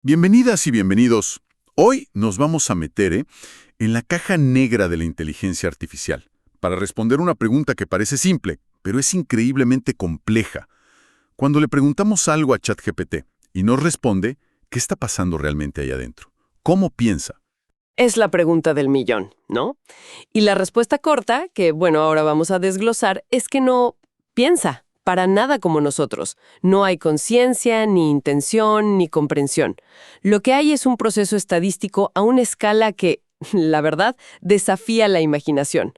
Bienvenidas y bienvenidos. Hoy nos vamos a meter en la caja negra de la inteligencia artificial para responder una pregunta que parece simple, pero es increíblemente compleja. Cuando le preguntamos algo a ChatGPT y nos responde, ¿qué está pasando realmente ahí adentro? ¿Cómo piensa? Es la pregunta del millón, ¿no? Y la respuesta corta, que bueno, ahora vamos a desglosar, es que no piensa para nada como nosotros. No hay conciencia, ni intención, ni comprensión. Lo que hay es un proceso estadístico a una escala que, la verdad, desafía la imaginación.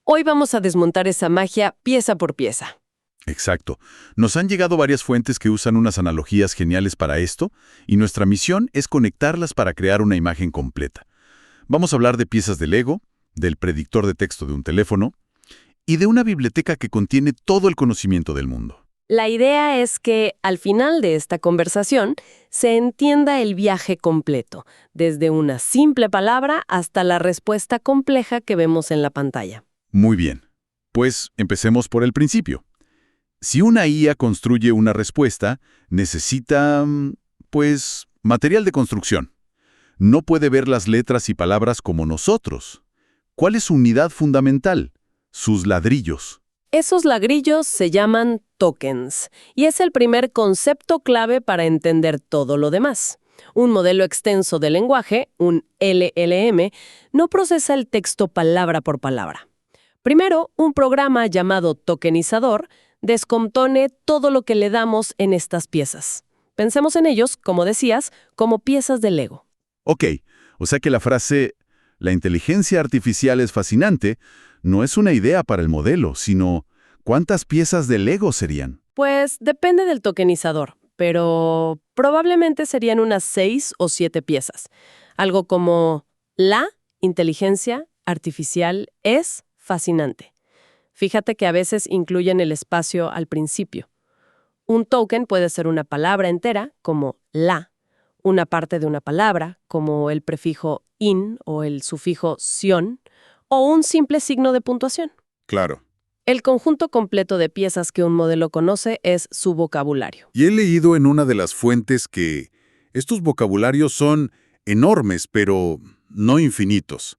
Hoy vamos a desmontar esa magia pieza por pieza. Exacto. Nos han llegado varias fuentes que usan unas analogías geniales para esto, y nuestra misión es conectarlas para crear una imagen completa. Vamos a hablar de piezas de Lego, del predictor de texto de un teléfono, y de una biblioteca que contiene todo el conocimiento del mundo. La idea es que, al final de esta conversación, se entienda el viaje completo, desde una simple palabra hasta la respuesta compleja que vemos en la pantalla. Muy bien. Pues empecemos por el principio. Si una IA construye una respuesta, necesita, pues, material de construcción. No puede ver las letras y palabras como nosotros. ¿Cuál es su unidad fundamental? Sus ladrillos. Esos ladrillos se llaman tokens, y es el primer concepto clave para entender todo lo demás. Un modelo extenso de lenguaje, un LLM, no procesa el texto palabra por palabra. Primero, un programa llamado tokenizador descompone todo lo que le damos en estas piezas. Pensemos en ellos, como decías, como piezas de Lego. Ok, o sea que la frase «la inteligencia artificial es fascinante» no es una idea para el modelo, sino ¿cuántas piezas de Lego serían? Pues depende del tokenizador, pero probablemente serían unas 6 o 7 piezas. Algo como la inteligencia artificial es fascinante. Fíjate que a veces incluyen el espacio al principio. Un token puede ser una palabra entera, como la, una parte de una palabra, como el prefijo in o el sufijo sion, o un simple signo de puntuación. Claro. El conjunto completo de piezas que un modelo conoce es su vocabulario. Y he leído en una de las fuentes que estos vocabularios son enormes, pero no infinitos.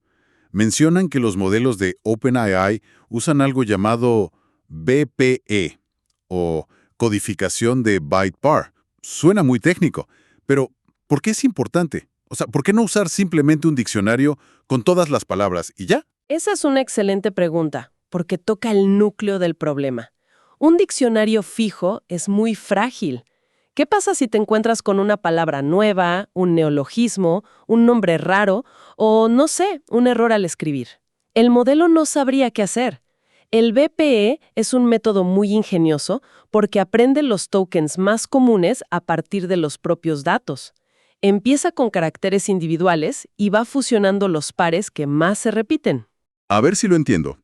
Mencionan que los modelos de OpenAI usan algo llamado BPE, o codificación de byte-pair. Suena muy técnico, pero ¿por qué es importante? O sea, ¿por qué no usar simplemente un diccionario con todas las palabras y ya? Esa es una excelente pregunta, porque toca el núcleo del problema. Un diccionario fijo es muy frágil. ¿Qué pasa si te encuentras con una palabra nueva, un neologismo, un nombre raro o, no sé, un error al escribir? El modelo no sabría qué hacer. El BPE es un método muy ingenioso porque aprende los tokens más comunes a partir de los propios datos. Empieza con caracteres individuales y va fusionando los pares que más se repiten. A ver si lo entiendo.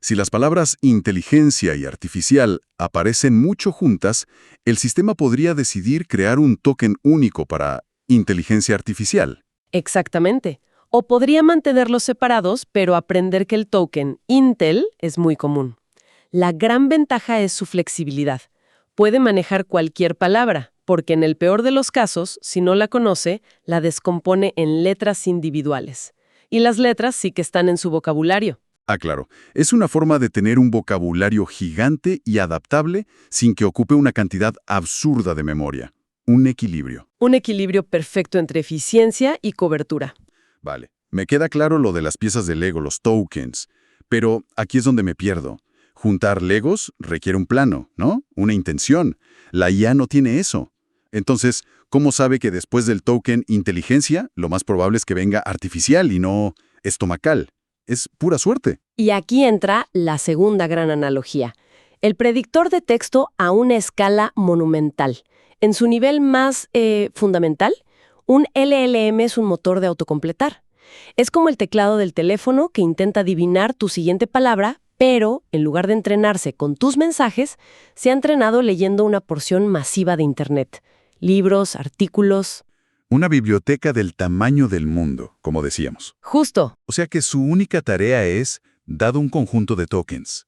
Si las palabras inteligencia y artificial aparecen mucho juntas, el sistema podría decidir crear un token único para inteligencia artificial. Exactamente. O podría mantenerlos separados, pero aprender que el token Intel es muy común. La gran ventaja es su flexibilidad. Puede manejar cualquier palabra, porque en el peor de los casos, si no la conoce, la descompone en letras individuales. Y las letras sí que están en su vocabulario. Ah, claro. Es una forma de tener un vocabulario gigante y adaptable sin que ocupe una cantidad absurda de memoria. Un equilibrio. Un equilibrio perfecto entre eficiencia y cobertura. Vale. Me queda claro lo de las piezas de Lego, los tokens. Pero aquí es donde me pierdo. Juntar Legos requiere un plano, ¿no? Una intención. La IA no tiene eso. Entonces, ¿cómo sabe que después del token inteligencia, lo más probable es que venga artificial y no estomacal? Es pura suerte. Y aquí entra la segunda gran analogía. El predictor de texto a una escala monumental. En su nivel más fundamental, un LLM es un motor de autocompletar. Es como el teclado del teléfono que intenta adivinar tu siguiente palabra, pero, en lugar de entrenarse con tus mensajes, se ha entrenado leyendo una porción masiva de Internet. Libros, artículos. Una biblioteca del tamaño del mundo, como decíamos. Justo. O sea que su única tarea es, dado un conjunto de tokens,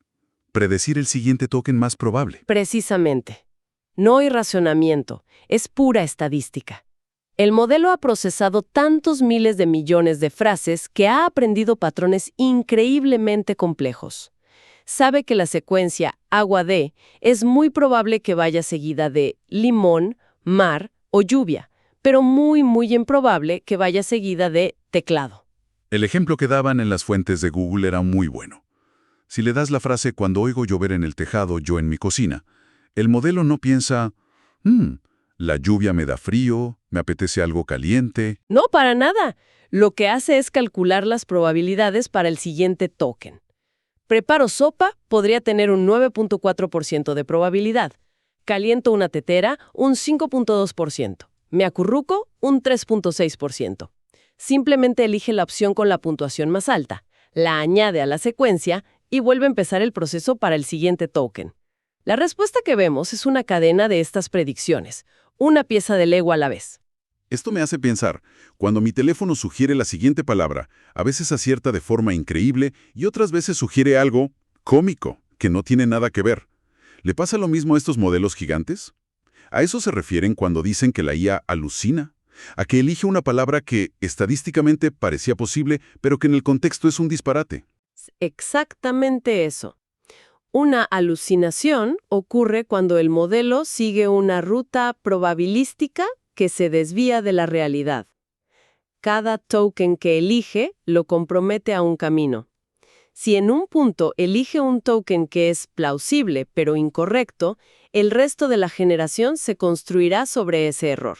predecir el siguiente token más probable. Precisamente. No hay razonamiento, es pura estadística. El modelo ha procesado tantos miles de millones de frases que ha aprendido patrones increíblemente complejos. Sabe que la secuencia agua de es muy probable que vaya seguida de limón, mar o lluvia, pero muy, muy improbable que vaya seguida de teclado. El ejemplo que daban en las fuentes de Google era muy bueno. Si le das la frase cuando oigo llover en el tejado, yo en mi cocina, el modelo no piensa, la lluvia me da frío, me apetece algo caliente. No, para nada. Lo que hace es calcular las probabilidades para el siguiente token. Preparo sopa, podría tener un 9.4% de probabilidad. Caliento una tetera, un 5.2%. Me acurruco, un 3.6%. Simplemente elige la opción con la puntuación más alta, la añade a la secuencia y vuelve a empezar el proceso para el siguiente token. La respuesta que vemos es una cadena de estas predicciones, una pieza de Lego a la vez. Esto me hace pensar, cuando mi teléfono sugiere la siguiente palabra, a veces acierta de forma increíble y otras veces sugiere algo cómico, que no tiene nada que ver. ¿Le pasa lo mismo a estos modelos gigantes? ¿A eso se refieren cuando dicen que la IA alucina? ¿A que elige una palabra que estadísticamente parecía posible, pero que en el contexto es un disparate? Exactamente eso. Una alucinación ocurre cuando el modelo sigue una ruta probabilística que se desvía de la realidad. Cada token que elige lo compromete a un camino. Si en un punto elige un token que es plausible pero incorrecto, el resto de la generación se construirá sobre ese error.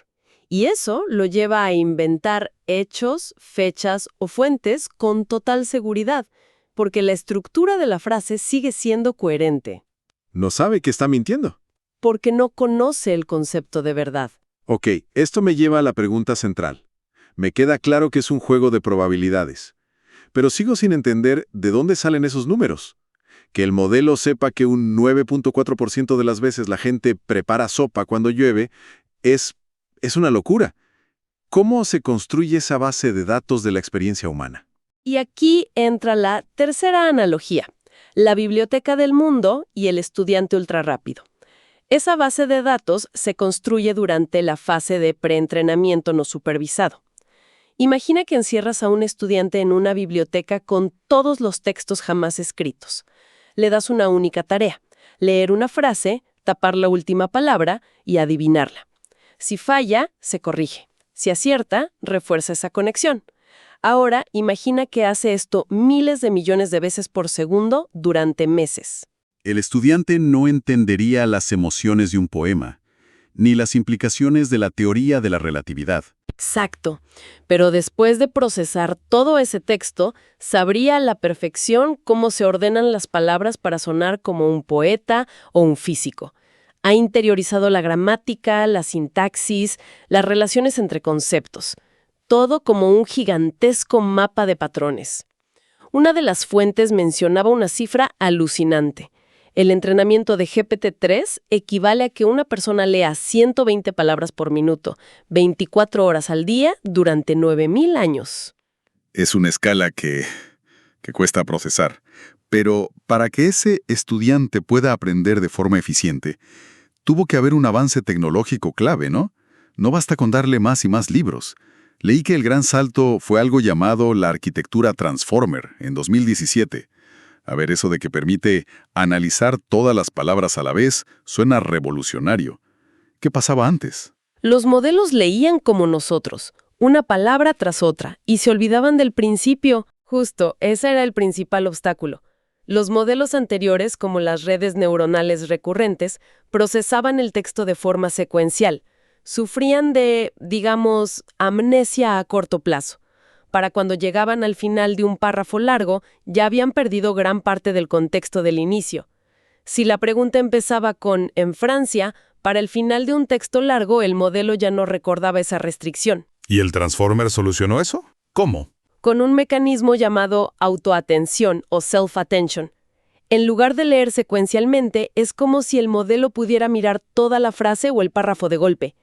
Y eso lo lleva a inventar hechos, fechas o fuentes con total seguridad, porque la estructura de la frase sigue siendo coherente. No sabe que está mintiendo. Porque no conoce el concepto de verdad. Ok, esto me lleva a la pregunta central. Me queda claro que es un juego de probabilidades. Pero sigo sin entender de dónde salen esos números. Que el modelo sepa que un 9.4% de las veces la gente prepara sopa cuando llueve es una locura. ¿Cómo se construye esa base de datos de la experiencia humana? Y aquí entra la tercera analogía, la biblioteca del mundo y el estudiante ultrarrápido. Esa base de datos se construye durante la fase de preentrenamiento no supervisado. Imagina que encierras a un estudiante en una biblioteca con todos los textos jamás escritos. Le das una única tarea, leer una frase, tapar la última palabra y adivinarla. Si falla, se corrige. Si acierta, refuerza esa conexión. Ahora, imagina que hace esto miles de millones de veces por segundo durante meses. El estudiante no entendería las emociones de un poema, ni las implicaciones de la teoría de la relatividad. Exacto. Pero después de procesar todo ese texto, sabría a la perfección cómo se ordenan las palabras para sonar como un poeta o un físico. Ha interiorizado la gramática, la sintaxis, las relaciones entre conceptos. Todo como un gigantesco mapa de patrones. Una de las fuentes mencionaba una cifra alucinante. El entrenamiento de GPT-3 equivale a que una persona lea 120 palabras por minuto, 24 horas al día, durante 9,000 años. Es una escala que cuesta procesar. Pero para que ese estudiante pueda aprender de forma eficiente, tuvo que haber un avance tecnológico clave, ¿no? No basta con darle más y más libros. Leí que el gran salto fue algo llamado la arquitectura Transformer en 2017. A ver, eso de que permite analizar todas las palabras a la vez suena revolucionario. ¿Qué pasaba antes? Los modelos leían como nosotros, una palabra tras otra, y se olvidaban del principio. Justo, ese era el principal obstáculo. Los modelos anteriores, como las redes neuronales recurrentes, procesaban el texto de forma secuencial. Sufrían de, digamos, amnesia a corto plazo. Para cuando llegaban al final de un párrafo largo, ya habían perdido gran parte del contexto del inicio. Si la pregunta empezaba con «en Francia», para el final de un texto largo el modelo ya no recordaba esa restricción. ¿Y el Transformer solucionó eso? ¿Cómo? Con un mecanismo llamado autoatención o self-attention. En lugar de leer secuencialmente, es como si el modelo pudiera mirar toda la frase o el párrafo de golpe.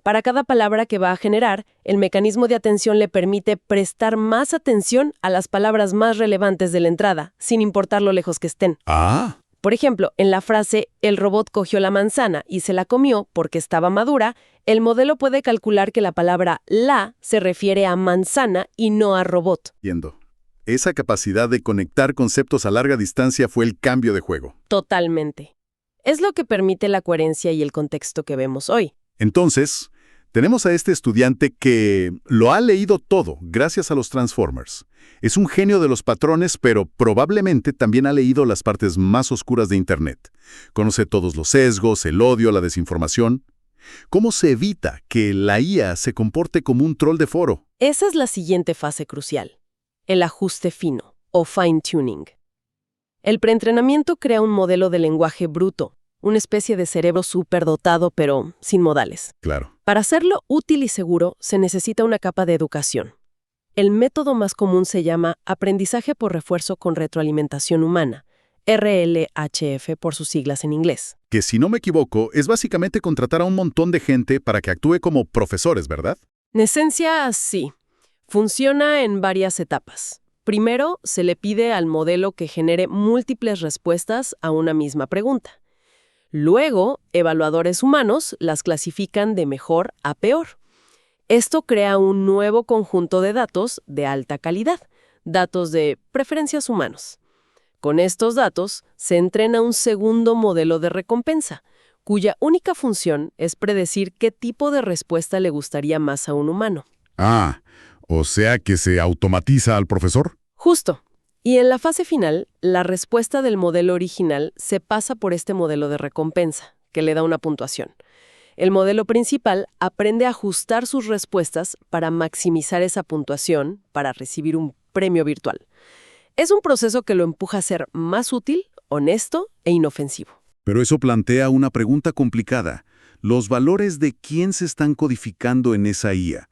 Para cada palabra que va a generar, el mecanismo de atención le permite prestar más atención a las palabras más relevantes de la entrada, sin importar lo lejos que estén. Ah. Por ejemplo, en la frase «el robot cogió la manzana y se la comió porque estaba madura», El modelo puede calcular que la palabra la se refiere a manzana y no a robot. Entiendo. Esa capacidad de conectar conceptos a larga distancia fue el cambio de juego. Totalmente. Es lo que permite la coherencia y el contexto que vemos hoy. Entonces, tenemos a este estudiante que lo ha leído todo gracias a los Transformers. Es un genio de los patrones, pero probablemente también ha leído las partes más oscuras de Internet. Conoce todos los sesgos, el odio, la desinformación. ¿Cómo se evita que la IA se comporte como un troll de foro? Esa es la siguiente fase crucial, el ajuste fino, o fine-tuning. El preentrenamiento crea un modelo de lenguaje bruto, una especie de cerebro superdotado pero sin modales. Claro. Para hacerlo útil y seguro, se necesita una capa de educación. El método más común se llama aprendizaje por refuerzo con retroalimentación humana, RLHF por sus siglas en inglés. Que si no me equivoco, es básicamente contratar a un montón de gente para que actúe como profesores, ¿verdad? En esencia, sí. Funciona en varias etapas. Primero, se le pide al modelo que genere múltiples respuestas a una misma pregunta. Luego, evaluadores humanos las clasifican de mejor a peor. Esto crea un nuevo conjunto de datos de alta calidad, datos de preferencias humanos. Con estos datos, se entrena un segundo modelo de recompensa, cuya única función es predecir qué tipo de respuesta le gustaría más a un humano. Ah, o sea que se automatiza al profesor. Justo. Y en la fase final, la respuesta del modelo original se pasa por este modelo de recompensa, que le da una puntuación. El modelo principal aprende a ajustar sus respuestas para maximizar esa puntuación para recibir un premio virtual. Es un proceso que lo empuja a ser más útil, honesto e inofensivo. Pero eso plantea una pregunta complicada. ¿Los valores de quién se están codificando en esa IA?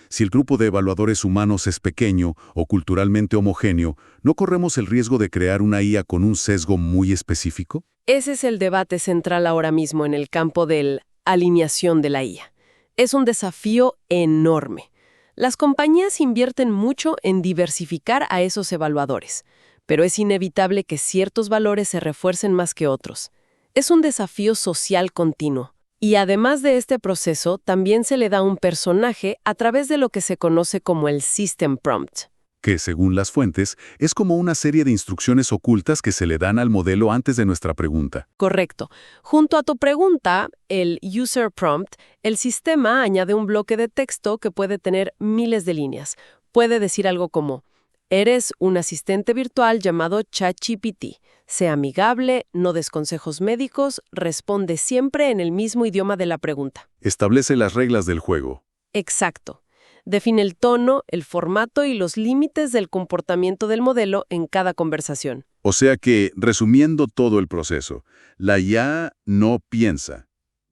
Si el grupo de evaluadores humanos es pequeño o culturalmente homogéneo, ¿no corremos el riesgo de crear una IA con un sesgo muy específico? Ese es el debate central ahora mismo en el campo de alineación de la IA. Es un desafío enorme. Las compañías invierten mucho en diversificar a esos evaluadores, pero es inevitable que ciertos valores se refuercen más que otros. Es un desafío social continuo. Y además de este proceso, también se le da un personaje a través de lo que se conoce como el System Prompt. Que, según las fuentes, es como una serie de instrucciones ocultas que se le dan al modelo antes de nuestra pregunta. Correcto. Junto a tu pregunta, el User Prompt, el sistema añade un bloque de texto que puede tener miles de líneas. Puede decir algo como: eres un asistente virtual llamado ChatGPT. Sé amigable, no des consejos médicos, responde siempre en el mismo idioma de la pregunta. Establece las reglas del juego. Exacto. Define el tono, el formato y los límites del comportamiento del modelo en cada conversación. O sea que, resumiendo todo el proceso, la IA no piensa.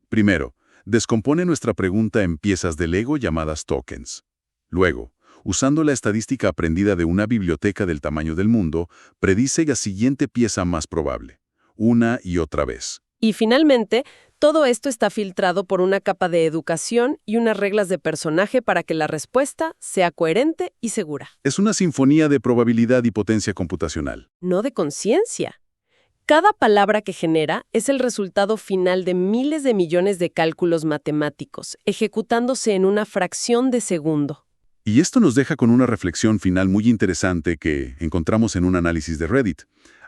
Primero, descompone nuestra pregunta en piezas de Lego llamadas tokens. Luego, usando la estadística aprendida de una biblioteca del tamaño del mundo, predice la siguiente pieza más probable, una y otra vez. Y finalmente, todo esto está filtrado por una capa de educación y unas reglas de personaje para que la respuesta sea coherente y segura. Es una sinfonía de probabilidad y potencia computacional. No de conciencia. Cada palabra que genera es el resultado final de miles de millones de cálculos matemáticos, ejecutándose en una fracción de segundo. Y esto nos deja con una reflexión final muy interesante que encontramos en un análisis de Reddit.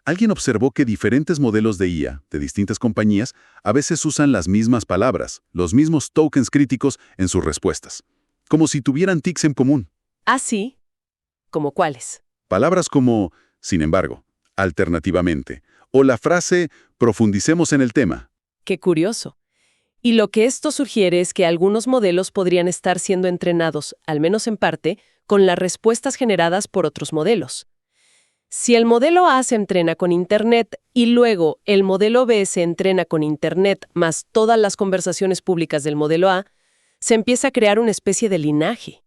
Alguien observó que diferentes modelos de IA, de distintas compañías, a veces usan las mismas palabras, los mismos tokens críticos en sus respuestas, como si tuvieran tics en común. ¿Ah, sí? ¿Cómo cuáles? Palabras como, sin embargo, alternativamente, o la frase, profundicemos en el tema. ¡Qué curioso! Y lo que esto sugiere es que algunos modelos podrían estar siendo entrenados, al menos en parte, con las respuestas generadas por otros modelos. Si el modelo A se entrena con Internet y luego el modelo B se entrena con Internet más todas las conversaciones públicas del modelo A, se empieza a crear una especie de linaje,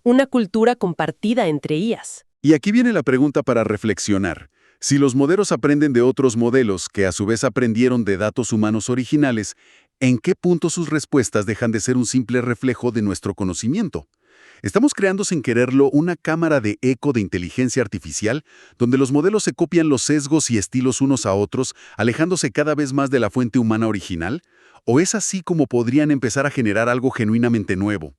una cultura compartida entre IAs. Y aquí viene la pregunta para reflexionar. Si los modelos aprenden de otros modelos que a su vez aprendieron de datos humanos originales, ¿en qué punto sus respuestas dejan de ser un simple reflejo de nuestro conocimiento? Estamos creando sin quererlo una cámara de eco de inteligencia artificial donde los modelos se copian los sesgos y estilos unos a otros, alejándose cada vez más de la fuente humana original. ¿O es así como podrían empezar a generar algo genuinamente nuevo?